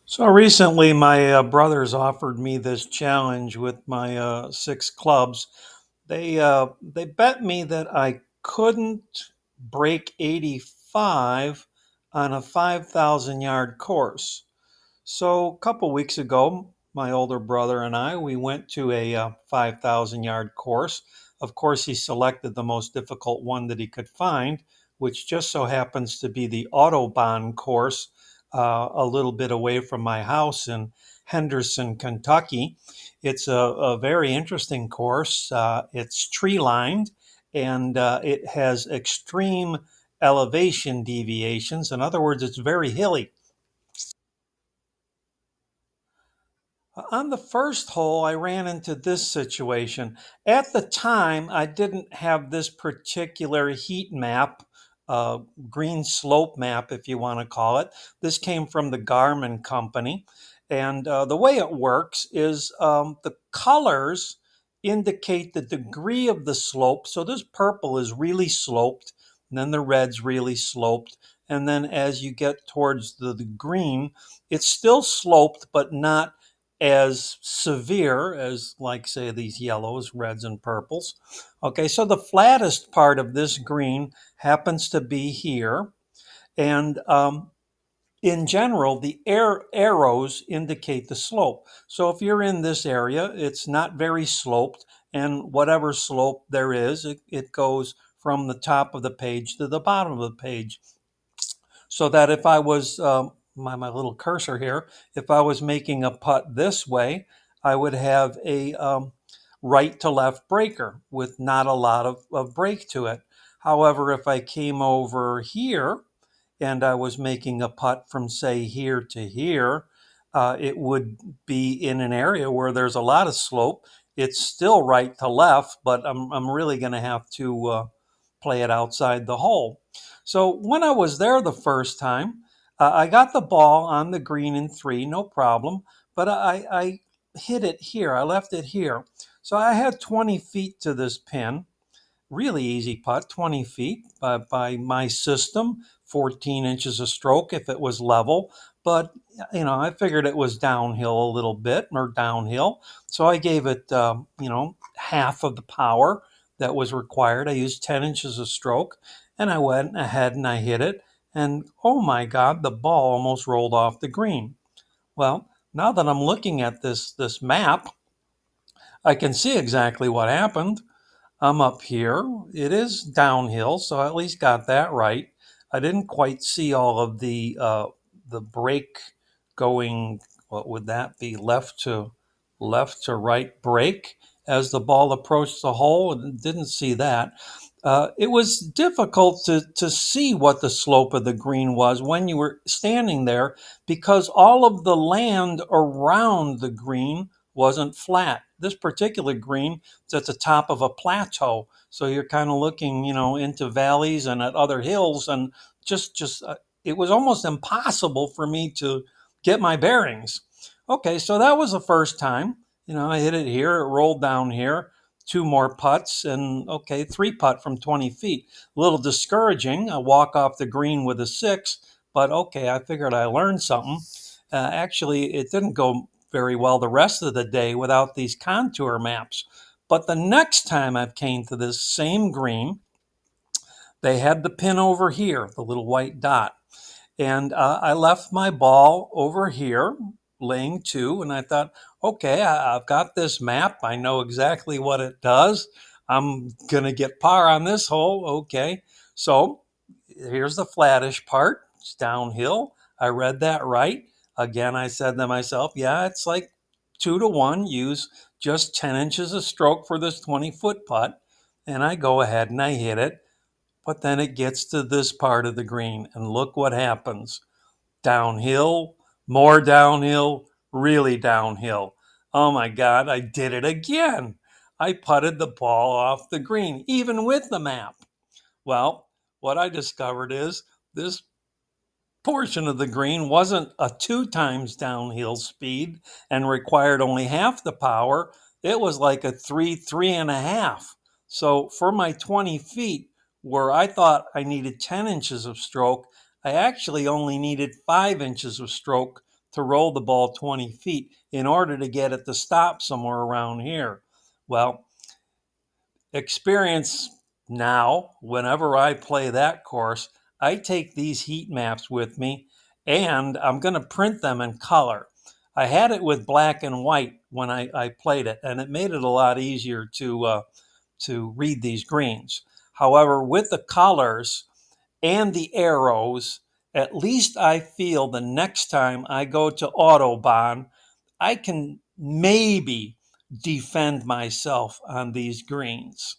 So recently, my brothers offered me this challenge with my six clubs. They bet me that I couldn't break 85 on a 5,000 yard course. So a couple weeks ago, my older brother and I we went to a 5,000 yard course. Of course, he selected the most difficult one that he could find, which just so happens to be the Autobahn course, a little bit away from my house in Henderson, Kentucky. It's a very interesting course. It's tree lined and it has extreme elevation deviations. In other words, it's very hilly. On the first hole, I ran into this situation. At the time, I didn't have this particular heat map, uh, green slope map, if you want to call it. This came from the Garmin company. And the way it works is the colors indicate the degree of the slope. So this purple is really sloped, and then the red's really sloped. And then as you get towards the green, it's still sloped, but not as severe as, like, say, these yellows, reds, and purples. Okay, so the flattest part of this green happens to be here. And in general, the arrows indicate the slope. So if you're in this area, it's not very sloped. And whatever slope there is, it goes from the top of the page to the bottom of the page, so that if I was my little cursor here, if I was making a putt this way, I would have a right to left breaker with not a lot of break to it. However, if I came over here and I was making a putt from, say, here to here, it would be in an area where there's a lot of slope. It's still right to left, but I'm really going to have to play it outside the hole. So when I was there the first time, I got the ball on the green in three, no problem, but I hit it here. I left it here. So I had 20 feet to this pin. Really easy putt, 20 feet by my system, 14 inches a stroke if it was level. But, I figured it was downhill a little bit or downhill. So I gave it, half of the power that was required. I used 10 inches a stroke and I went ahead and I hit it. And oh my God, the ball almost rolled off the green. Well, now that I'm looking at this map, I can see exactly what happened. I'm up here. It is downhill, so I at least got that right. I didn't quite see all of the brake going. What would that be? Left to right brake as the ball approached the hole. And didn't see that. It was difficult to see what the slope of the green was when you were standing there because all of the land around the green wasn't flat. This particular green is at the top of a plateau, so you're kind of looking, into valleys and at other hills, and just it was almost impossible for me to get my bearings. Okay, so that was the first time. I hit it here, it rolled down here, two more putts, and okay, three putt from 20 feet. A little discouraging. I walk off the green with a six, but okay, I figured I learned something. Actually, it didn't go very well the rest of the day without these contour maps. But the next time I came to this same green, they had the pin over here, the little white dot. And I left my ball over here, laying two, and I thought, okay, I've got this map. I know exactly what it does. I'm going to get par on this hole. Okay. So here's the flattish part. It's downhill. I read that right. Again, I said to myself, yeah, it's like 2 to 1. Use just 10 inches of stroke for this 20-foot putt. And I go ahead and I hit it. But then it gets to this part of the green, and look what happens. Downhill, more downhill, really downhill. Oh my God, I did it again. I putted the ball off the green, even with the map. Well, what I discovered is this portion of the green wasn't a two times downhill speed and required only half the power. It was like a three and a half. So for my 20 feet, where I thought I needed 10 inches of stroke, I actually only needed 5 inches of stroke to roll the ball 20 feet in order to get it to stop somewhere around here. Well, experience now, whenever I play that course, I take these heat maps with me and I'm going to print them in color. I had it with black and white when I played it, and it made it a lot easier to read these greens. However, with the colors and the arrows, at least I feel the next time I go to Autobahn, I can maybe defend myself on these greens.